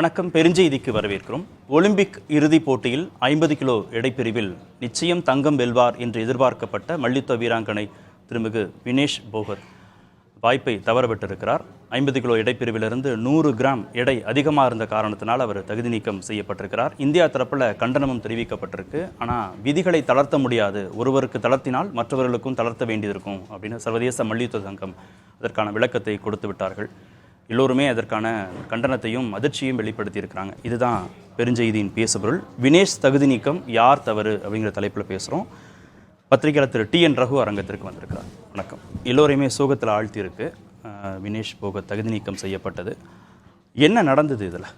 வணக்கம். பெருஞ்செய்திக்கு வரவேற்கிறோம். ஒலிம்பிக் இறுதிப் போட்டியில் 50 கிலோ எடைப்பிரிவில் நிச்சயம் தங்கம் வெல்வார் என்று எதிர்பார்க்கப்பட்ட மல்யுத்த வீராங்கனை திருமிகு வினேஷ் போகத் வாய்ப்பை தவறவிட்டிருக்கிறார். 50 கிலோ எடைப்பிரிவிலிருந்து 100 கிராம் எடை அதிகமாக இருந்த காரணத்தினால் அவர் தகுதி நீக்கம் செய்யப்பட்டிருக்கிறார். இந்தியா தரப்பில் கண்டனமும் தெரிவிக்கப்பட்டிருக்கு. ஆனால் விதிகளை தளர்த்த முடியாது, ஒருவருக்கு தளர்த்தினால் மற்றவர்களுக்கும் தளர்த்த வேண்டியிருக்கும் அப்படின்னு சர்வதேச மல்யுத்த சங்கம் அதற்கான விளக்கத்தை கொடுத்து விட்டார்கள். எல்லோருமே அதற்கான கண்டனத்தையும் அதிர்ச்சியும் வெளிப்படுத்தியிருக்கிறாங்க. இதுதான் பெருஞ்செய்தியின் பேசுபொருள். வினேஷ் தகுதி நீக்கம் யார் தவறு அப்படிங்கிற தலைப்பில் பேசுகிறோம். பத்திரிகையாளர் திரு TN ரகு அரங்கத்திற்கு வந்திருக்கிறார். வணக்கம். எல்லோரையுமே சோகத்தில் ஆழ்த்தியிருக்கு. வினேஷ் போகத் தகுதி நீக்கம் செய்யப்பட்டது. என்ன நடந்தது இதில்?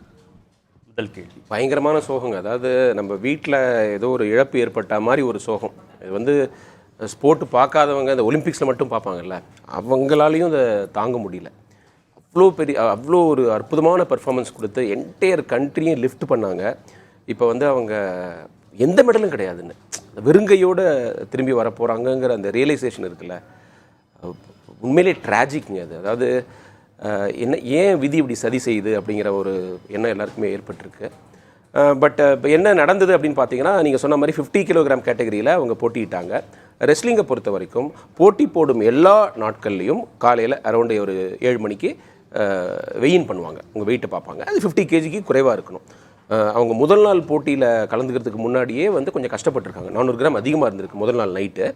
முதல் கேள்வி. பயங்கரமான சோகங்க. அதாவது நம்ம வீட்டில் ஏதோ ஒரு இழப்பு ஏற்பட்ட மாதிரி ஒரு சோகம். இது ஸ்போர்ட்டு பார்க்காதவங்க இந்த ஒலிம்பிக்ஸில் மட்டும் பார்ப்பாங்கல்ல, அவங்களாலையும் அதை தாங்க முடியல. அவ்வளோ ஒரு அற்புதமான பர்ஃபார்மன்ஸ் கொடுத்து என்டையர் கண்ட்ரியும் லிஃப்ட் பண்ணாங்க. இப்போ அவங்க எந்த மெடலும் கிடையாதுன்னு வெறுங்கையோடு திரும்பி வர போகிறாங்கங்கிற அந்த ரியலைசேஷன் இருக்குல்ல, உண்மையிலே ட்ராஜிக்ங்க அது. அதாவது ஏன் விதி இப்படி சதி செய்யுது அப்படிங்கிற ஒரு எண்ணம் எல்லாருக்குமே ஏற்பட்டிருக்கு. பட் இப்போ என்ன நடந்தது அப்படின்னு பார்த்தீங்கன்னா, நீங்கள் சொன்ன மாதிரி 50 கிலோகிராம் கேட்டகரியில் அவங்க போட்டிட்டாங்க. ரெஸ்லிங்கை பொறுத்த வரைக்கும் போட்டி போடும் எல்லா நாட்கள்லேயும் காலையில் அரௌண்டு ஒரு 7 மணிக்கு வெயின் பண்ணுவாங்க. உங்கள் வெயிட்டை பார்ப்பாங்க. அது 50 kg குறைவாக இருக்கணும். அவங்க முதல் நாள் போட்டியில் கலந்துக்கிறதுக்கு முன்னாடியே கொஞ்சம் கஷ்டப்பட்டுருக்காங்க. 400 கிராம் அதிகமாக இருந்திருக்கு முதல் நாள் நைட்டு.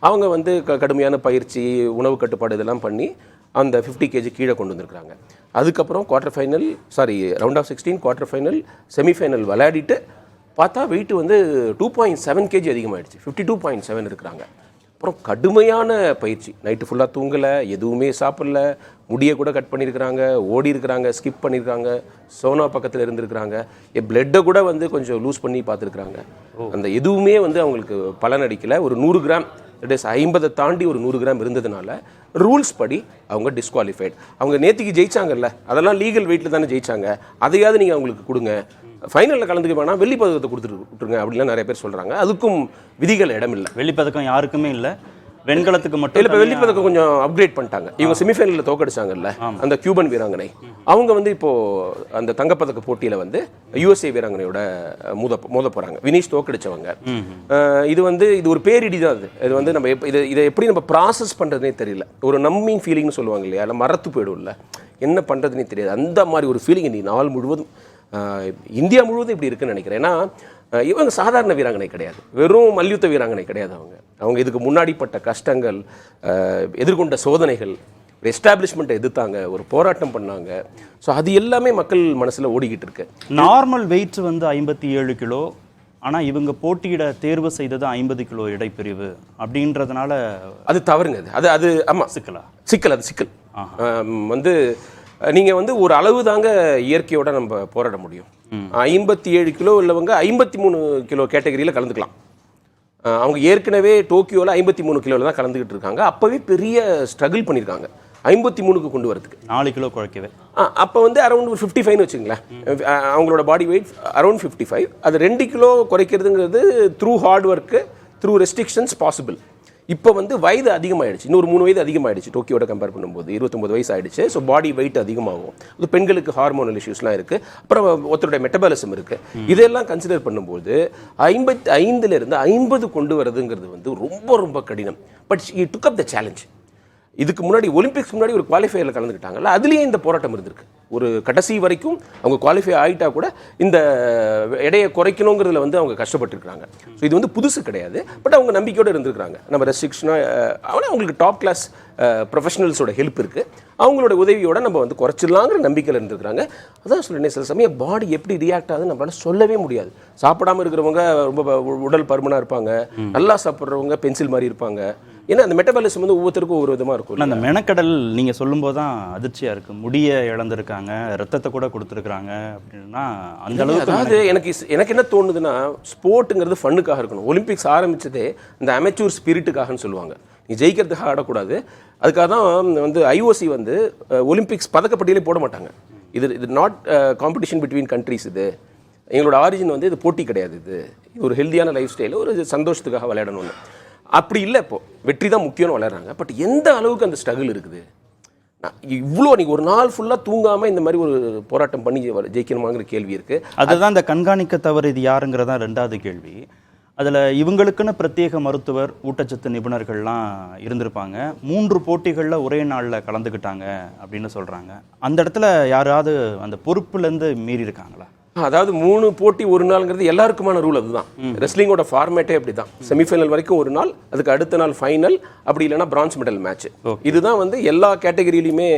அவங்க கடுமையான பயிற்சி, உணவு கட்டுப்பாடு இதெல்லாம் பண்ணி அந்த 50 kg கீழே கொண்டு வந்திருக்காங்க. அதுக்கப்புறம் round of 16 quarter final, semifinal விளையாடிட்டு பார்த்தா வெயிட் 2.7 kg அதிகமாகிடுச்சு. 52.7 இருக்கிறாங்க. அப்புறம் கடுமையான பயிற்சி, நைட்டு ஃபுல்லாக தூங்கலை, எதுவுமே சாப்பிடல, முடியை கூட கட் பண்ணியிருக்கிறாங்க, ஓடி இருக்கிறாங்க, ஸ்கிப் பண்ணியிருக்காங்க, சோனா பக்கத்தில் இருந்திருக்கிறாங்க, பிளட்டை கூட கொஞ்சம் லூஸ் பண்ணி பார்த்துருக்குறாங்க. அந்த எதுவுமே அவங்களுக்கு பலன் அடிக்கலை. ஒரு 100 கிராம், 50 தாண்டி ஒரு 100 கிராம் இருந்ததுனால ரூல்ஸ் படி அவங்க டிஸ்குவாலிஃபைட். அவங்க நேற்றுக்கு ஜெயிச்சாங்கல்ல, அதெல்லாம் லீகல் வெயிட்டில் தானே ஜெயிச்சாங்க, அதையாவது நீங்கள் அவங்களுக்கு கொடுங்க, ஃபைனலில் கலந்துக்க வேணாம், வெள்ளி பதக்கத்தை விட்டுருங்க அப்படின்லாம் நிறைய பேர் சொல்கிறாங்க. அதுக்கும் விதிகள் இடம் இல்லை. வெள்ளி பதக்கம் யாருக்குமே இல்லை, வெண்கலத்துக்கு மட்டும் இல்லை. இப்போ வெள்ளி பதக்கம் கொஞ்சம் அப்கிரேட் பண்ணிட்டாங்க. இவங்க செமிஃபைனலில் தோக்கடிச்சாங்கல்ல அந்த கியூபன் வீராங்கனை, அவங்க இப்போது அந்த தங்கப்பதக்க போட்டியில் USA வீராங்கனையோட மோத போகிறாங்க. வினீஷ் தோக்கடிச்சவங்க. இது ஒரு பேரிடி தான். இது நம்ம இதை எப்படி நம்ம ப்ராசஸ் பண்ணுறதுனே தெரியல. ஒரு நம்பிங் ஃபீலிங்னு சொல்லுவாங்க இல்லையா, இல்லை மறத்து போய்டும்ல, என்ன பண்ணுறதுனே தெரியாது. அந்த மாதிரி ஒரு ஃபீலிங் இன்னைக்கு நாள் முழுவதும் இந்தியா முழுவதும் இப்படி இருக்குன்னு நினைக்கிறேன். ஏன்னா இவங்க சாதாரண வீராங்கனை கிடையாது, வெறும் மல்யுத்த வீராங்கனை கிடையாது. அவங்க இதுக்கு முன்னாடிப்பட்ட கஷ்டங்கள், எதிர்கொண்ட சோதனைகள், ஒரு எஸ்டாப்ளிஷ்மெண்ட்டை எதிர்த்தாங்க, ஒரு போராட்டம் பண்ணாங்க. ஸோ அது எல்லாமே மக்கள் மனசில் ஓடிக்கிட்டு இருக்கு. நார்மல் வெயிட் 57 கிலோ, ஆனால் இவங்க போட்டியிட தேர்வு செய்தது 50 கிலோ இடைப்பிரிவு அப்படின்றதுனால அது தவறுங்க. அது ஆமாம், சிக்கல். அது சிக்கல். நீங்கள் ஒரு அளவு தாங்க இயற்கையோட நம்ம போராட முடியும். 57 கிலோ உள்ளவங்க 53 கிலோ கேட்டகரியில் கலந்துக்கலாம். அவங்க ஏற்கனவே டோக்கியோவில் 53 கிலோவில் தான் கலந்துக்கிட்டு இருக்காங்க. அப்போவே பெரிய ஸ்ட்ரகிள் பண்ணியிருக்காங்க 53க்கு கொண்டு வரதுக்கு. 4 கிலோ குறைக்கவே. அப்போ அரௌண்ட் ஒரு 55 வச்சுங்களேன், அவங்களோட பாடி வெயிட் அரௌண்ட் 55. அது 2 கிலோ குறைக்கிறதுங்கிறது through hard work, through restrictions possible. இப்போ வயது அதிகமாகிடுச்சு, இன்னொரு 3 வயது அதிகமாகிடுச்சு டோக்கியோட கம்பேர் பண்ணும்போது. 29 வயசு ஆகிடுச்சு. ஸோ பாடி வெயிட் அதிகமாகும். இது பெண்களுக்கு ஹார்மோனல் இஷ்யூஸ்லாம் இருக்குது, அப்புறம் ஒருத்தருடைய மெட்டபாலிசம் இருக்குது. இதெல்லாம் கன்சிடர் பண்ணும்போது 55லேருந்து 50 கொண்டு வரதுங்கிறது ரொம்ப ரொம்ப கடினம். But she took up the challenge. இதுக்கு முன்னாடி ஒலிம்பிக்ஸ் முன்னாடி ஒரு குவாலிஃபையரில் கலந்துக்கிட்டாங்கல்ல, அதுலேயே இந்த போராட்டம் இருந்திருக்கு. ஒரு கடைசி வரைக்கும் அவங்க குவாலிஃபை ஆகிட்டா கூட இந்த எடையை குறைக்கணுங்கிறதுல அவங்க கஷ்டப்பட்டுருக்காங்க. ஸோ இது புதுசு கிடையாது. பட் அவங்க நம்பிக்கையோடு இருந்திருக்கிறாங்க. நம்ம ரெஸ்ட்ரிக்ஷனாக அவங்களுக்கு டாப் கிளாஸ் ப்ரொஃபஷனல்ஸோட ஹெல்ப் இருக்குது, அவங்களோட உதவியோடு நம்ம குறைச்சிடலாங்கிற நம்பிக்கையில் இருந்திருக்கிறாங்க. அதான் சொல்கிறேன், சில சமயம் பாடி எப்படி ரியாக்ட் ஆகுதுன்னு நம்மளால் சொல்லவே முடியாது. சாப்பிடாமல் இருக்கிறவங்க ரொம்ப உடல் பருமனாக இருப்பாங்க, நல்லா சாப்பிட்றவங்க பென்சில் மாதிரி இருப்பாங்க. ஏன்னா அந்த மெட்டபாலிசம் ஒவ்வொருத்தருக்கும் ஒரு விதமாக இருக்கும். அந்த மெனக்கடல் நீங்கள் சொல்லும்போது தான் அதிர்ச்சியாக இருக்குது. முடியை இழந்திருக்காங்க, ரத்தத்தை கூட கொடுத்துருக்குறாங்க அப்படின்னா அந்த அளவுக்கு. அதாவது எனக்கு என்ன தோணுதுன்னா, ஸ்போர்ட்டுங்கிறது ஃபன்னுக்காக இருக்கணும். ஒலிம்பிக்ஸ் ஆரம்பித்ததே இந்த அமெச்சூர் ஸ்பிரிட்டுக்காகன்னு சொல்லுவாங்க. நீ ஜெயிக்கிறதுக்காக ஆடக்கூடாது. அதுக்காக தான் IOC ஒலிம்பிக்ஸ் பதக்கப்பட்டியலே போட மாட்டாங்க. இது நாட் காம்படிஷன் பிட்வீன் கண்ட்ரிஸ். எங்களோட ஆரிஜின் இது போட்டி கிடையாது. இது ஒரு ஹெல்த்தியான லைஃப் ஸ்டைலு, ஒரு சந்தோஷத்துக்காக விளையாடணும்னு. அப்படி இல்லை. இப்போது வெற்றி தான் முக்கியம்னு விளையாடுறாங்க. பட் எந்த அளவுக்கு அந்த ஸ்ட்ரகிள் இருக்குது, இவ்வளோ நீங்கள் ஒரு நாள் ஃபுல்லாக தூங்காமல் இந்த மாதிரி ஒரு போராட்டம் பண்ணி ஜெயிக்கணுமாங்கிற கேள்வி இருக்குது. அதுதான் இந்த கண்காணிக்க தவறு இது யாருங்கிறதா 2வது கேள்வி. அதில் இவங்களுக்குன்னு பிரத்யேக மருத்துவர், ஊட்டச்சத்து நிபுணர்கள்லாம் இருந்திருப்பாங்க. 3 போட்டிகளில் ஒரே நாளில் கலந்துக்கிட்டாங்க அப்படின்னு சொல்கிறாங்க. அந்த இடத்துல யாராவது அந்த பொறுப்புலேருந்து மீறி இருக்காங்களா? அதாவது 3 போட்டி ஒரு நாள்ங்கிறது எல்லாருக்குமான ரூல். அதுதான் ரெஸ்லிங்கோட ஃபார்மேட்டே அப்படி தான். செமிஃபைனல் வரைக்கும் ஒரு நாள், அதுக்கு அடுத்த நாள் ஃபைனல், அப்படி இல்லைனா பிரான்ஸ் மெடல் மேட்ச். இதுதான் வந்து எல்லா கேட்டகரியிலையுமே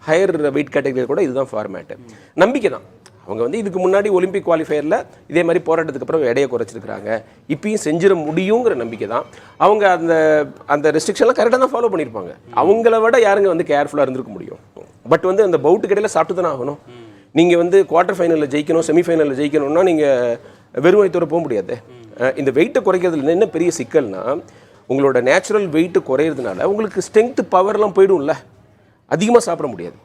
ஹையர் வெயிட் கேட்டகரியில் கூட இதுதான் ஃபார்மேட்டு. நம்பிக்கை தான். அவங்க வந்து இதுக்கு முன்னாடி ஒலிம்பிக் குவாலிஃபயரில் இதே மாதிரி போராட்டத்துக்கு அப்புறம் எடையை குறைச்சிருக்கிறாங்க. இப்பயும் செஞ்சிட முடியுங்கிற நம்பிக்கை தான். அவங்க அந்த அந்த ரெஸ்ட்ரிக்ஷன்லாம் கரெக்டாக தான் ஃபாலோ பண்ணியிருப்பாங்க. அவங்கள விட யாருங்க வந்து கேர்ஃபுல்லாக இருந்திருக்க முடியும்? பட் வந்து அந்த பவுட்டு கடையில் சாப்பிட்டு தானே ஆகணும். நீங்கள் வந்து குவார்ட்டர் ஃபைனலில் ஜெயிக்கணும், செமிஃபைனலில் ஜெயிக்கணும்னா நீங்கள் வெறும் வயிற்றோட போக முடியாது. இந்த வெயிட்டை குறைக்கிறதுல என்ன பெரிய சிக்கல்னா, உங்களோட நேச்சுரல் வெயிட்டு குறையிறதுனால உங்களுக்கு ஸ்ட்ரென்த் பவர்லாம் போய்டும்ல, அதிகமாக சாப்பிட முடியாது,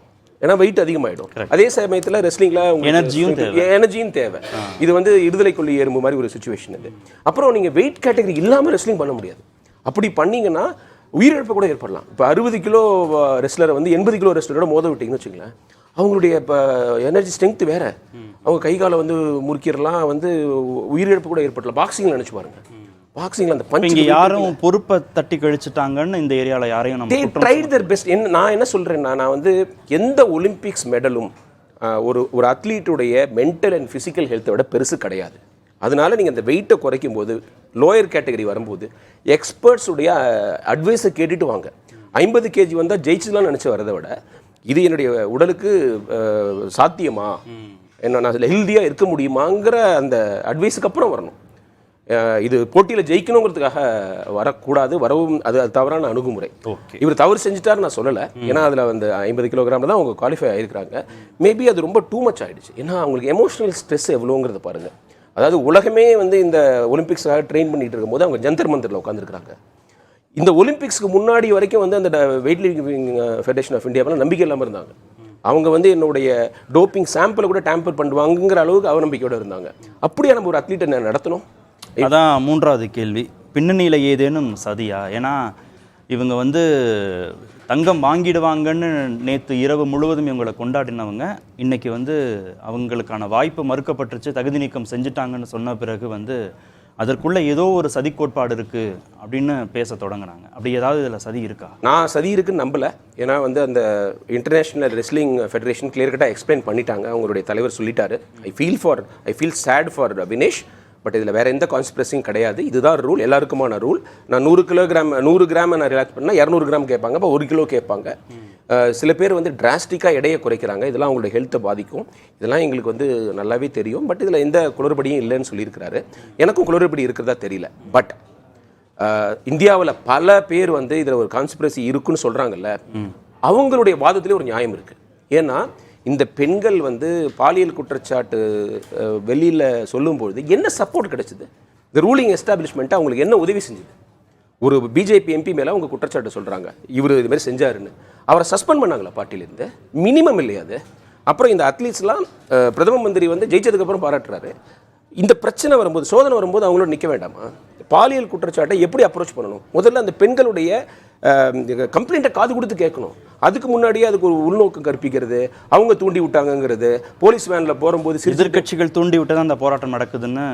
ஏன்னா வெயிட் அதிகமாகிடும். அதே சமயத்தில் ரெஸ்லிங்கில் எனர்ஜியும் தேவை. இது வந்து இருதலை கொல்லி எறும்பு மாதிரி ஒரு சுச்சுவேஷன் இது. அப்புறம் நீங்கள் வெயிட் கேட்டகரி இல்லாமல் ரெஸ்லிங் பண்ண முடியாது. அப்படி பண்ணிங்கன்னா உயிரிழப்பு கூட ஏற்படலாம். இப்போ 60 கிலோ ரெஸ்லரை வந்து 80 கிலோ ரெஸ்லரோட மோத விட்டிங்கன்னு வச்சுங்களேன், அவங்களுடைய இப்போ எனர்ஜி ஸ்ட்ரென்த் வேறு, அவங்க கை காலை வந்து முறுக்கிடலாம், வந்து உயிரிழப்பு கூட ஏற்படலாம். பாக்ஸிங்கில் நினச்சி பாருங்க, பாக்ஸிங்கில் அந்த பஞ்ச் இங்கே யாரும் பொறுப்பை தட்டி கழிச்சிட்டாங்கன்னு இந்த ஏரியாவில் யாரையும் நம்ம ட்ரைட் தேர் பெஸ்ட். நான் என்ன சொல்கிறேன்னா, நான் வந்து எந்த ஒலிம்பிக்ஸ் மெடலும் ஒரு அத்லீட்டுடைய மென்டல் அண்ட் ஃபிசிக்கல் ஹெல்த்தை விட பெருசு கிடையாது. அதனால நீங்கள் அந்த வெயிட்டை குறைக்கும் போது, லோயர் கேட்டகரி வரும்போது எக்ஸ்பர்ட்ஸுடைய அட்வைஸை கேட்டுட்டு வாங்க. 50 kg வந்தால் ஜெயிச்சுலாம் நினச்சி வரதை விட, இது என்னுடைய உடலுக்கு சாத்தியமா, என்ன நான் அதில் ஹெல்த்தியாக இருக்க முடியுமாங்கிற அந்த அட்வைஸுக்கு அப்புறம் வரணும். இது போட்டியில் ஜெயிக்கணுங்கிறதுக்காக வரக்கூடாது, வரவும் அது தவறான அணுகுமுறை. இவர் தவறு செஞ்சுட்டாரு நான் சொல்லலை, ஏன்னா அதில் வந்து 50 கிலோகிராமில் தான் அவங்க குவாலிஃபை ஆகிருக்கிறாங்க. மேபி அது ரொம்ப டூ மச் ஆகிடுச்சு. ஏன்னா அவங்களுக்கு எமோஷனல் ஸ்ட்ரெஸ் எவ்வளோங்கிறத பாருங்கள். அதாவது உலகமே வந்து இந்த ஒலிம்பிக்ஸாக ட்ரெயின் பண்ணிகிட்டு இருக்கும்போது அவங்க ஜந்தர் மந்தரில் உட்காந்துருக்குறாங்க. இந்த ஒலிம்பிக்ஸ்க்கு முன்னாடி வரைக்கும் வந்து அந்த வெயிட் லிஃப்டிங் ஃபெடரேஷன் ஆஃப் இந்தியாவில் நம்பிக்கை இல்லாமல் இருந்தாங்க. அவங்க வந்து என்னுடைய டோப்பிங் சாம்பிளை கூட டேம்பர் பண்ணுவாங்கங்கிற அளவுக்கு அவநம்பிக்கையோடு இருந்தாங்க. அப்படியே நம்ம ஒரு அத்லீட்டை நடத்தணும். அதான் 3வது கேள்வி. பின்னணியில் ஏதேனும் சதியா? ஏன்னா இவங்க வந்து தங்கம் வாங்கிடுவாங்கன்னு நேற்று இரவு முழுவதும் இவங்களை கொண்டாடினவங்க இன்னைக்கு வந்து அவங்களுக்கான வாய்ப்பு மறுக்கப்பட்டுருச்சு, தகுதி நீக்கம் செஞ்சுட்டாங்கன்னு சொன்ன பிறகு வந்து அதற்குள்ள ஏதோ ஒரு சதி கோட்பாடு இருக்கு அப்படின்னு பேச தொடங்கினாங்க. அப்படி ஏதாவது இதில் சதி இருக்கா? நான் சதி இருக்குன்னு நம்பலை. ஏன்னா வந்து அந்த இன்டர்நேஷ்னல் ரெஸ்லிங் ஃபெடரேஷன் கிளியர் கட்டாக எக்ஸ்பிளைன் பண்ணிட்டாங்க. அவங்களுடைய தலைவர் சொல்லிட்டாரு. I feel sad for Vinesh. But இதில் வேறு எந்த கான்ஸ்பிரஸியும் கிடையாது. இதுதான் ரூல், எல்லாருக்குமான ரூல். நான் 100 கிராம் நான் ரிலாக்ஸ் பண்ணால் 200 கிராம் கேட்பாங்க, இப்போ 1 கிலோ கேட்பாங்க. சில பேர் வந்து டிராஸ்டிக்காக எடையை குறைக்கிறாங்க. இதெல்லாம் அவங்களோட ஹெல்த்தை பாதிக்கும். இதெல்லாம் எங்களுக்கு வந்து நல்லாவே தெரியும். பட் இதில் எந்த குளறுபடியும் இல்லைன்னு சொல்லியிருக்கிறாரு. எனக்கும் குளறுபடி இருக்கிறதா தெரியல. பட் இந்தியாவில் பல பேர் வந்து இதில் ஒரு கான்ஸ்பிரசி இருக்குன்னு சொல்கிறாங்கல்ல, அவங்களுடைய வாதத்திலே ஒரு நியாயம் இருக்குது. ஏன்னா இந்த பெண்கள் வந்து பாலியல் குற்றச்சாட்டு வெளியில் சொல்லும்பொழுது என்ன சப்போர்ட் கிடைச்சிது? இந்த ரூலிங் எஸ்டாப்ளிஷ்மெண்ட்டு அவங்களுக்கு என்ன உதவி செஞ்சுது? ஒரு பிஜேபி எம்பி மேலே அவங்க குற்றச்சாட்டு சொல்கிறாங்க, இவர் இது மாதிரி செஞ்சாருன்னு. அவரை சஸ்பெண்ட் பண்ணாங்களா பார்ட்டிலேருந்து? மினிமம் இல்லையா அது? அப்புறம் இந்த அத்லீட்ஸ்லாம் பிரதம மந்திரி வந்து ஜெயிச்சதுக்கப்புறம் பாராட்டுறாரு. இந்த பிரச்சனை வரும்போது, சோதனை வரும்போது அவங்களோட நிற்க வேண்டாமா? பாலியல் குற்றச்சாட்டை எப்படி அப்ரோச் பண்ணணும்? முதல்ல அந்த பெண்களுடைய கம்ப்ளைண்ட்டை காது கொடுத்து கேட்கணும். அதுக்கு முன்னாடியே அதுக்கு ஒரு உள்நோக்கம் கற்பிக்கிறது, அவங்க தூண்டி விட்டாங்கிறது, போலீஸ் வேனில் போகும்போது எதிர்கட்சிகள் தூண்டி விட்டு தான் அந்த போராட்டம் நடக்குதுன்னு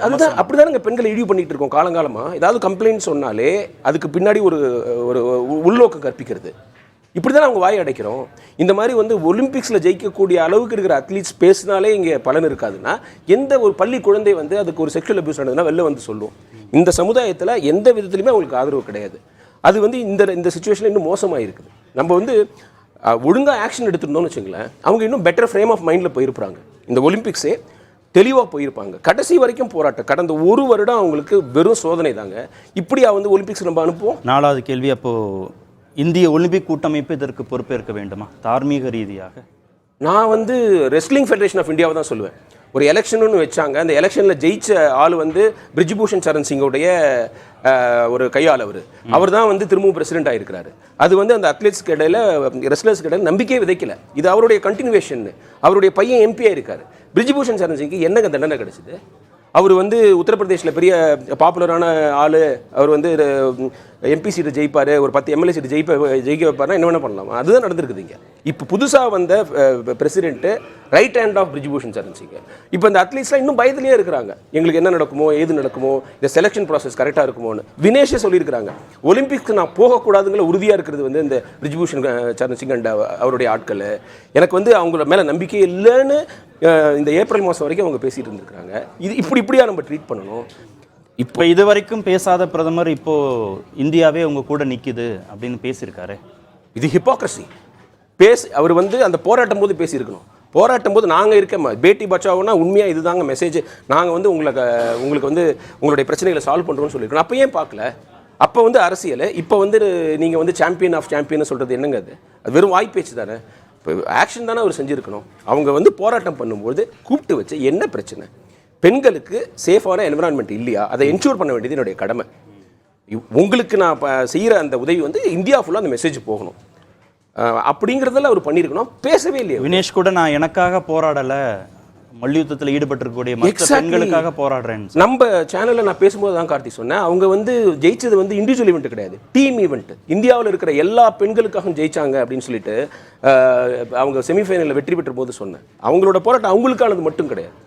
அதுதான் அப்படிதான் பெண்களை இழிவு பண்ணிட்டு இருக்கோம் காலங்காலமாக. ஏதாவது கம்ப்ளைண்ட் சொன்னாலே அதுக்கு பின்னாடி ஒரு உள்நோக்கம் கற்பிக்கிறது. இப்படி தான் அவங்க வாய் அடைக்கிறோம். இந்த மாதிரி வந்து ஒலிம்பிக்ஸில் ஜெயிக்கக்கூடிய அளவுக்கு இருக்கிற அத்லீட்ஸ் பேசினாலே இங்கே பலன் இருக்காதுன்னா, எந்த ஒரு பள்ளி குழந்தை வந்து அதுக்கு ஒரு செக்ஷுவல் அபியூஸ் நடந்ததுன்னா வெளில வந்து சொல்லும். இந்த சமுதாயத்தில் எந்த விதத்துலையுமே அவங்களுக்கு ஆதரவு கிடையாது. அது வந்து இந்த சிச்சுவேஷனில் இன்னும் மோசமாக இருக்குது. நம்ம வந்து ஒழுங்காக ஆக்ஷன் எடுத்துருந்தோம்னு வச்சுங்களேன், அவங்க இன்னும் பெட்டர் ஃப்ரேம் ஆஃப் மைண்டில் போயிருப்பாங்க. இந்த ஒலிம்பிக்ஸே தெளிவாக போயிருப்பாங்க. கடைசி வரைக்கும் போராட்டம். கடந்த 1 வருடம் அவங்களுக்கு வெறும் சோதனை தாங்க. இப்படியா வந்து ஒலிம்பிக்ஸ் நம்ம அனுப்புவோம்? 4வது கேள்வி, அப்போது இந்திய ஒலிம்பிக் கூட்டமைப்பு இதற்கு பொறுப்பேற்க வேண்டுமா தார்மீக ரீதியாக? நான் வந்து ரெஸ்லிங் ஃபெடரேஷன் ஆஃப் இந்தியாவை தான் சொல்லுவேன். ஒரு எலெக்ஷன் வச்சாங்க. அந்த எலெக்ஷனில் ஜெயிச்ச ஆள் வந்து பிரிஜ்பூஷன் சரண் சிங்கோடைய ஒரு கையாள். அவர் தான் வந்து திரும்பவும் பிரசிடென்ட் ஆகிருக்கிறாரு. அது வந்து அந்த அத்லெட்ஸ்க்கு இடையில, ரெஸ்லர்ஸ்க்கு இடையில நம்பிக்கையே விதைக்கல. இது அவருடைய கண்டினியூவேஷன். அவருடைய பையன் எம்பி ஆயிருக்காரு. பிரிஜ்பூஷன் சரண் சிங்க்கு என்னங்க தண்டனை கிடைச்சிது? அவர் வந்து உத்தரப்பிரதேசில் பெரிய பாப்புலரான ஆள், அவர் வந்து எம்பி சீட்டு ஜெயிப்பார், ஒரு 10 எம்எல்ஏ சீட்டு ஜெயிக்க வைப்பார்னா என்ன வேணால் பண்ணலாம். அதுதான் நடந்திருக்குது இங்கே. இப்போ புதுசாக வந்த president right hand of Brij Bhushan sir இருந்துச்சுங்க. இப்போ இந்த அத்லீட்ஸ்லாம் இன்னும் பயத்திலேயே இருக்கிறாங்க, எங்களுக்கு என்ன நடக்குமோ ஏது நடக்குமோ, இந்த செலெக்ஷன் ப்ராசஸ் கரெக்டாக இருக்குமோன்னு. வினேஷே சொல்லியிருக்கிறாங்க, ஒலிம்பிக்ஸ்க்கு நான் போகக்கூடாதுங்கிற உறுதியாக இருக்கிறது வந்து இந்த பிரிஜ்பூஷன் சரண் சிங் அண்ட் அவருடைய ஆட்கள். எனக்கு வந்து அவங்கள மேலே நம்பிக்கை இல்லைன்னு இந்த ஏப்ரல் மாதம் வரைக்கும் அவங்க பேசிகிட்டு இருந்திருக்காங்க. இப்படியா நம்ம ட்ரீட் பண்ணணும்? இப்போ இது வரைக்கும் பேசாத பிரதமர் இப்போ இந்தியாவே உங்க கூட நிற்குது அப்படின்னு பேசியிருக்காரு. இது ஹிப்போக்ரஸி. அவர் வந்து அந்த போராட்டம் போது பேசியிருக்கணும். போராட்டம் போது நாங்கள் இருக்க பேட்டி பச்சாவோன்னா உண்மையாக இதுதாங்க மெசேஜ், நாங்கள் வந்து உங்களுக்கு வந்து உங்களுடைய பிரச்சனைகளை சால்வ் பண்ணுறோம்னு சொல்லியிருக்கணும். அப்போ ஏன் பார்க்கல? அப்போ வந்து அரசியல், இப்போ வந்து நீங்கள் வந்து சாம்பியன் ஆஃப் சாம்பியன் சொல்கிறது என்னங்க? அது வெறும் வாய்ப்பேச்சு தானே. இப்போ ஆக்ஷன் தானே அவர் செஞ்சுருக்கணும். அவங்க வந்து போராட்டம் பண்ணும்போது கூப்பிட்டு வச்சு என்ன பிரச்சனை, பெண்களுக்கு சேஃபான என்விரான்மெண்ட் இல்லையா, அதை என்ஷூர் பண்ண வேண்டியது என்னுடைய கடமை. உங்களுக்கு நான் செய்கிற அந்த உதவி வந்து இந்தியா ஃபுல்லாக அந்த மெசேஜ் போகணும் அப்படிங்கிறதெல்லாம் அவர் பண்ணியிருக்கணும். பேசவே இல்லையா? வினேஷ் கூட நான் எனக்காக போராடலை, மல்யுத்தத்தில் ஈடுபட்டிருக்கக்கூடிய மற்ற பெண்களுக்காக போராடுறேன். நம்ம சேனலில் நான் பேசும்போது தான் கார்த்தி சொன்னேன், அவங்க வந்து ஜெயிச்சது வந்து இண்டிவிஜுவல் ஈவெண்ட் கிடையாது, டீம் ஈவெண்ட். இந்தியாவில் இருக்கிற எல்லா பெண்களுக்காகவும் ஜெயிச்சாங்க அப்படின்னு சொல்லிட்டு அவங்க செமிஃபைனலில் வெற்றி பெற்ற போது சொன்னேன். அவங்களோட போராட்டம் அவங்களுக்கானது மட்டும் கிடையாது,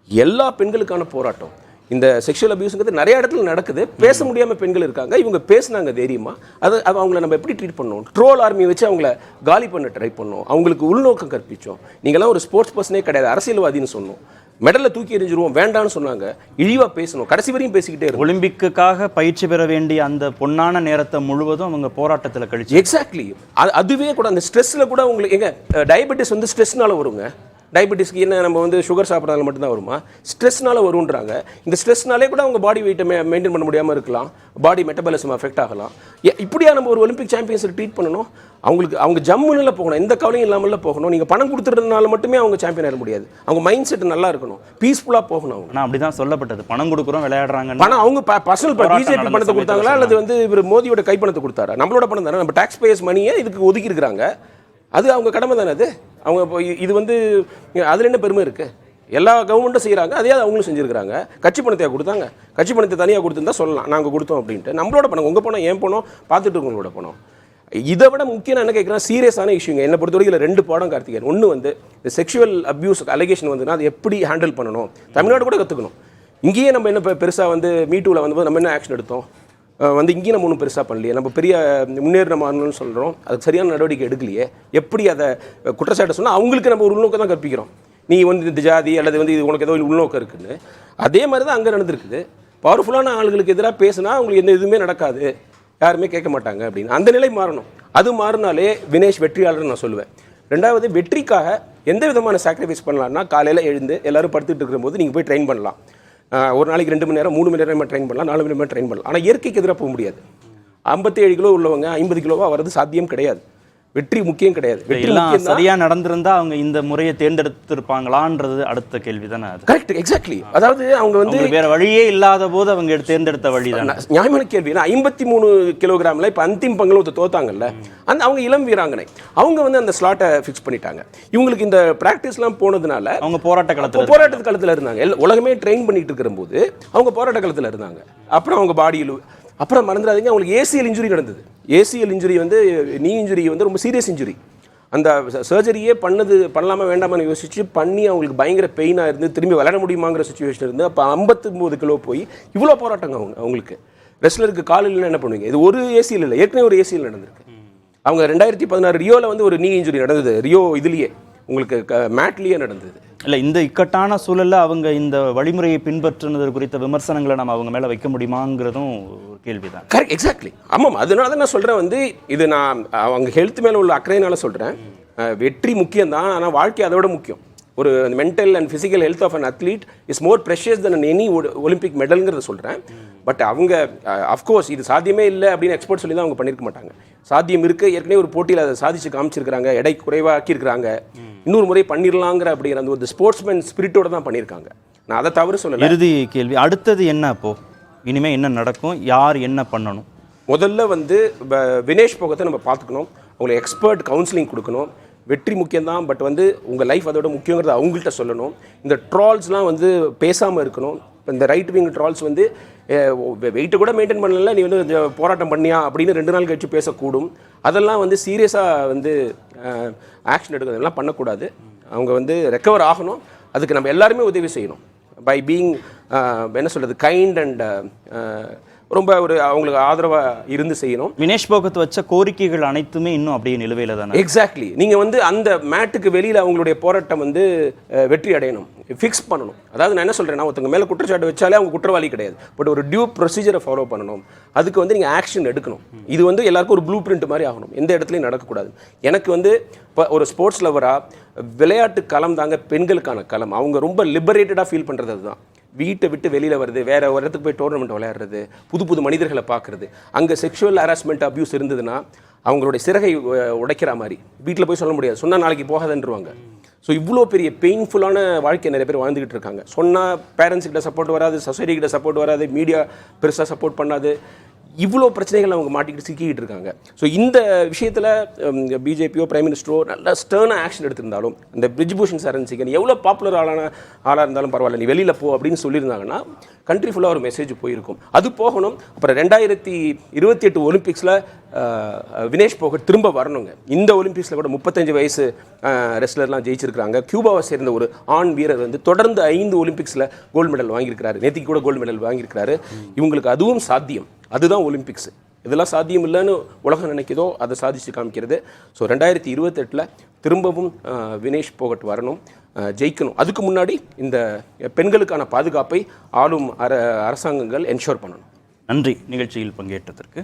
எல்லா பெண்களுக்கான போராட்டம். இந்த செக்ஷுவல் அபியூஸுங்கிறது நிறைய இடத்துல நடக்குது, பேச முடியாமல் பெண்கள் இருக்காங்க. இவங்க பேசுனாங்க தைரியமாக. அது அவங்கள நம்ம எப்படி ட்ரீட் பண்ணோம்? ட்ரோல் ஆர்மியை வச்சு அவங்கள காலி பண்ண ட்ரை பண்ணோம், அவங்களுக்கு உள்நோக்கம் கற்பிச்சோம். நீங்களாம் ஒரு ஸ்போர்ட்ஸ் பர்சனே கிடையாது, அரசியல்வாதின்னு சொன்னோம். மெடலை தூக்கி எறிஞ்சிருவோம் வேண்டான்னு சொன்னாங்க, இழிவாக பேசணும், கடைசி வரையும் பேசிக்கிட்டே இருக்கும். ஒலிம்பிக்குக்காக பயிற்சி பெற வேண்டிய அந்த பொன்னான நேரத்தை முழுவதும் அவங்க போராட்டத்தில் கழிச்சு. எக்ஸாக்ட்லி. அதுவே கூட அந்த ஸ்ட்ரெஸ்ஸில் கூட உங்களுக்கு எங்க டயபெட்டிஸ் வந்து ஸ்ட்ரெஸ்னால வருங்க. டயபெட்டிஸ்க்கு என்ன நம்ம வந்து சுகர் சாப்பிட்றதுல மட்டும்தான் வருமா? ஸ்ட்ரெஸ்னால வருன்றாங்க. இந்த ஸ்ட்ரெஸ்னாலே கூட அவங்க பாடி வெயிட்டை மெயின்டைன் பண்ண முடியாமல் இருக்கலாம், பாடி மெட்டபாலிசம் அஃபெக்ட் ஆகலாம். இப்படியா நம்ம ஒரு ஒலிம்பிக் சாம்பியன்ஸை ட்ரீட் பண்ணணும்? அவங்க ஜம்முன்னு போகணும், எந்த கவலையும் இல்லாமல் போகணும். நீங்கள் பணம் கொடுத்துறதுனால மட்டுமே அவங்க சாம்பியன் ஆக முடியாது. அவங்க மைண்ட் செட் நல்லா இருக்கணும், பீஸ்ஃபுல்லாக போகணும். அவங்க அப்படி தான் சொல்லப்பட்டது, பணம் கொடுக்குறோம் விளையாடுறாங்க. பணம் அவங்க பர்சனல் பிஜேபி பணத்தை கொடுத்தாங்களா அல்லது வந்து இவர் மோதியோட கைப்பணத்தை கொடுத்தாரா? நம்மளோட பணம் தானே, நம்ம டாக்ஸ் பேயர்ஸ் மணியை இதுக்கு ஒதுக்கி இருக்கிறாங்க. அது அவங்க கடமை தானே. அது அவங்க இது வந்து அதில் என்ன பெருமை இருக்குது? எல்லா கவர்மெண்ட்டும் செய்கிறாங்க, அதே அவங்களும் செஞ்சுருக்கிறாங்க. கட்சி பணத்தை கொடுத்தாங்க, கட்சி பணத்தை தனியாக கொடுத்துருந்தா சொல்லலாம் நாங்கள் கொடுத்தோம் அப்படின்ட்டு. நம்மளோட பணம், உங்கள் பணம் ஏன் பணம், பார்த்துட்டு இருக்கவங்களோட பணம். இதை விட முக்கியம் என்ன கேட்குறேன், சீரியஸான இஷ்யூங்க. என்னை பொறுத்தவரைக்கும் 2 பாடம் கார்த்திகேயன். ஒன்று வந்து இந்த செக்ஷுவல் அப்யூஸ் அலிகேஷன் வந்துன்னா அது எப்படி ஹேண்டில் பண்ணணும், தமிழ்நாடு கூட கற்றுக்கணும். இங்கேயே நம்ம என்ன பெருசாக வந்து மீட்டூவில் வந்தபோது நம்ம என்ன ஆக்ஷன் எடுத்தோம், வந்து இங்கேயும் நம்ம ஒன்றும் பெருசாக பண்ணலையே, நம்ம பெரிய முன்னேறின மாறணும்னு சொல்கிறோம், அதுக்கு சரியான நடவடிக்கை எடுக்கலையே. எப்படி அதை குற்றச்சாட்டு சொன்னால் அவங்களுக்கு நம்ம ஒரு உள்நோக்கம் தான் கற்பிக்கிறோம், நீ வந்து இந்த ஜாதி அல்லது வந்து இது உனக்கு ஏதோ உள்நோக்கம் இருக்குன்னு. அதே மாதிரி தான் அங்கே நடந்திருக்குது. பவர்ஃபுல்லான ஆளுகளுக்கு எதிராக பேசுனா அவங்களுக்கு எந்த இதுவுமே நடக்காது, யாருமே கேட்க மாட்டாங்க அப்படின்னு. அந்த நிலை மாறணும். அது மாறினாலே வினேஷ் வெற்றியாளர்னு நான் சொல்லுவேன். ரெண்டாவது, வெற்றிக்காக எந்த விதமான சாக்ரிஃபைஸ் பண்ணலாம்னா, காலையில் எழுந்து எல்லோரும் படுத்துட்டு இருக்கும்போது நீங்கள் போய் ட்ரெயின் பண்ணலாம். ஒரு நாளைக்கு 2 மணி நேரம் 3 மணி நேரம் ட்ரெயின் பண்ணலாம், 4 மணி நேரம் ட்ரெயின் பண்ணலாம். ஆனால் இயற்கைக்கு எதிராக போக முடியாது. 57 கிலோ உள்ளவங்க 50 கிலோவாக வர்றது சாத்தியம் கிடையாது. வெற்றி முக்கியம் கிடையாது. எல்லாம் சரியா நடந்திருந்தா அவங்க இந்த முறையை தேர்ந்தெடுத்திருப்பாங்களான்றது அடுத்த கேள்வி தானே. அது கரெக்ட், எக்ஸாக்ட்லி. அதாவது அவங்க வந்து வேற வழியே இல்லாத போது அவங்க தேர்ந்தெடுத்த வழி தான். நியாயமான கேள்வி. 53 கிலோகிராமில் இப்போ அந்திம் பங்கில் தோத்தாங்கல்ல, அவங்க இளம் வீராங்கனை, அவங்க வந்து அந்த ஸ்லாட்டை ஃபிக்ஸ் பண்ணிட்டாங்க. இவங்களுக்கு இந்த ப்ராக்டிஸ்லாம் போனதுனால அவங்க போராட்ட காலத்தில் இருந்தாங்க. உலகமே ட்ரெயின் பண்ணிட்டு இருக்கிற போது அவங்க போராட்ட காலத்தில் இருந்தாங்க. அப்புறம் அவங்க பாடியில் அப்புறம் மறந்துடாதீங்க, அவங்களுக்கு ஏசிஎல் இன்ஜுரி நடந்தது. ஏசிஎல் இன்ஜுரி வந்து நீ இன்ஜுரி வந்து ரொம்ப சீரியஸ் இன்ஜுரி. அந்த சர்ஜரியே பண்ணலாமா வேண்டாமான்னு யோசிச்சு பண்ணி அவங்களுக்கு பயங்கர பெயினாக இருந்து திரும்பி விளையாட முடியுமாங்கிற சுச்சுவேஷன் இருந்து அப்போ 59 கிலோ போய் இவ்வளோ போராட்டங்க அவங்களுக்கு. ரெஸ்லருக்கு காலில் என்ன பண்ணுவீங்க? இது ஒரு ஏசிஎல் இல்லை, ஏற்கனவே ஒரு ஏசிஎல் நடந்திருக்கு. அவங்க 2016 ரியோவில் வந்து ஒரு நீ இன்ஜுரி நடந்தது. ரியோ இதுலேயே உங்களுக்கு மேட்லேயே நடந்தது. இல்லை, இந்த இக்கட்டான சூழலில் அவங்க இந்த வழிமுறையை பின்பற்றுனது குறித்த விமர்சனங்களை நம்ம அவங்க மேலே வைக்க முடியுமாங்கிறதும் ஒரு கேள்வி தான். Correct, exactly. ஆமாம், அதனால தான் நான் சொல்கிறேன் வந்து இது நான் அவங்க ஹெல்த் மேலே உள்ள அக்கறையினால சொல்கிறேன். வெற்றி முக்கியம் தான், ஆனால் வாழ்க்கை அதை விட முக்கியம். ஒரு mental and physical health of an athlete is more precious than any Olympic மெடல்ங்கிறத சொல்கிறேன். பட் அவங்க அஃப்கோர்ஸ் இது சாத்தியமே இல்லை அப்படின்னு எக்ஸ்பர்ட் சொல்லி தான் அவங்க பண்ணியிருக்க மாட்டாங்க. சாத்தியம் இருக்குது, ஏற்கனவே ஒரு போட்டியில் அதை சாதிச்சு காமிச்சிருக்கிறாங்க, எடை குறைவாக்கியிருக்கிறாங்க, இன்னொரு முறை பண்ணிடலாங்கிற அப்படிங்கிற அந்த ஒரு ஸ்போர்ட்ஸ்மேன் ஸ்பிரிட்டோட தான் பண்ணியிருக்காங்க. நான் அதை தவறு சொல்லலை. இறுதி கேள்வி, அடுத்தது என்ன? அப்போது இனிமேல் என்ன நடக்கும், யார் என்ன பண்ணணும்? முதல்ல வந்து வினேஷ் போகத்தை நம்ம பார்த்துக்கணும், அவங்களுக்கு எக்ஸ்பர்ட் கவுன்சிலிங் கொடுக்கணும். வெற்றி முக்கியம்தான், பட் வந்து உங்கள் லைஃப் அதோட முக்கியங்கிறத அவங்கள்ட்ட சொல்லணும். இந்த ட்ரால்ஸ்லாம் வந்து பேசாமல் இருக்கணும். இந்த ரைட் விங் ட்ரால்ஸ் வந்து வெயிட்டை கூட மெயின்டைன் பண்ணல, நீ வந்து போராட்டம் பண்ணியா அப்படின்னு 2 நாள் கழிச்சு பேசக்கூடும். அதெல்லாம் வந்து சீரியஸாக வந்து ஆக்ஷன் எடுக்கிறதெல்லாம் பண்ணக்கூடாது. அவங்க வந்து ரெக்கவர் ஆகணும். அதுக்கு நம்ம எல்லாருமே உதவி செய்யணும். பை பீயிங் என்ன சொல்கிறது, கைண்ட் அண்ட் ரொம்ப ஒரு அவங்களுக்கு ஆதரவாக இருந்து செய்யணும். வினேஷ் போகத் வச்ச கோரிக்கைகள் அனைத்துமே இன்னும் அப்படியே நிலுவையில் தானே? எக்ஸாக்ட்லி. நீங்கள் வந்து அந்த மேட்டுக்கு வெளியில் அவங்களுடைய போராட்டம் வந்து வெற்றி அடையணும், ஃபிக்ஸ் பண்ணணும். அதாவது நான் என்ன சொல்கிறேன்னா, ஒருத்தவங்க மேலே குற்றச்சாட்டு வச்சாலே அவங்க குற்றவாளி கிடையாது, பட் ஒரு டியூ ப்ரொசீஜரை ஃபாலோ பண்ணணும். அதுக்கு வந்து நீங்கள் ஆக்ஷன் எடுக்கணும். இது வந்து எல்லாருக்கும் ஒரு ப்ளூ பிரிண்ட் மாதிரி ஆகணும், எந்த இடத்துலையும் நடக்கக்கூடாது. எனக்கு வந்து இப்போ ஒரு ஸ்போர்ட்ஸ் லவராக விளையாட்டு களம் தாங்க பெண்களுக்கான களம். அவங்க ரொம்ப லிபரேட்டடாக ஃபீல் பண்ணுறது அதுதான். வீட்டை விட்டு வெளியில் வருது, வேறு ஒரு இடத்துக்கு போய் டோர்னமெண்ட் விளையாடுறது, புது புது மனிதர்களை பார்க்குறது. அங்கே செக்ஷுவல் ஹராஸ்மெண்ட் அப்யூஸ் இருந்ததுன்னா அவங்களுடைய சிறகை உடைக்கிற மாதிரி வீட்டில் போய் சொல்ல முடியாது, சொன்னால் நாளைக்கு போகாதுன்றவாங்க. ஸோ இவ்வளோ பெரிய பெயின்ஃபுல்லான வாழ்க்கை நிறைய பேர் வாழ்ந்துக்கிட்டு இருக்காங்க. சொன்னால் பேரண்ட்ஸ்கிட்ட சப்போர்ட் வராது, சொசைட்டிக்கிட்ட சப்போர்ட் வராது, மீடியா பெருசாக சப்போர்ட் பண்ணாது. இவ்வளோ பிரச்சனைகள் அவங்க மாட்டிக்கிட்டு சிக்கிக்கிட்டு இருக்காங்க. ஸோ இந்த விஷயத்தில் பிஜேபியோ பிரைம் மினிஸ்டரோ நல்ல ஸ்டர்னாக ஆக்ஷன் எடுத்திருந்தாலும், இந்த பிரிஜ்பூஷன் சரண் சிங் எவ்வளோ பாப்புலர் ஆளாக இருந்தாலும் பரவாயில்ல, நீ வெளியில் போ அப்படின்னு சொல்லியிருந்தாங்கன்னா கண்ட்ரி ஃபுல்லாக ஒரு மெசேஜ் போயிருக்கும். அது போகணும். அப்புறம் 2028 ஒலிம்பிக்ஸில் வினேஷ் போகட் திரும்ப வரணுங்க. இந்த ஒலிம்பிக்ஸில் கூட 35 வயசு ரெஸ்லர்லாம் ஜெயிச்சிருக்கிறாங்க. கியூபாவை சேர்ந்த ஒரு ஆண் வீரர் வந்து தொடர்ந்து 5 ஒலிம்பிக்ஸில் கோல்டு மெடல் வாங்கியிருக்கிறாரு. நேற்றுக்கு கூட கோல்டு மெடல் வாங்கியிருக்கிறாரு. இவங்களுக்கு அதுவும் சாத்தியம். அதுதான் ஒலிம்பிக்ஸ். இதெல்லாம் சாத்தியம் இல்லைன்னு உலகம் நினைக்கிறதோ அதை சாதிச்சு காமிக்கிறது. ஸோ 2028 திரும்பவும் வினேஷ் போகட் வரணும், ஜெயிக்கணும். அதுக்கு முன்னாடி இந்த பெண்களுக்கான பாதுகாப்பை ஆளும் அரசாங்கங்கள் என்ஷோர் பண்ணணும். நன்றி நிகழ்ச்சியில் பங்கேற்றதற்கு.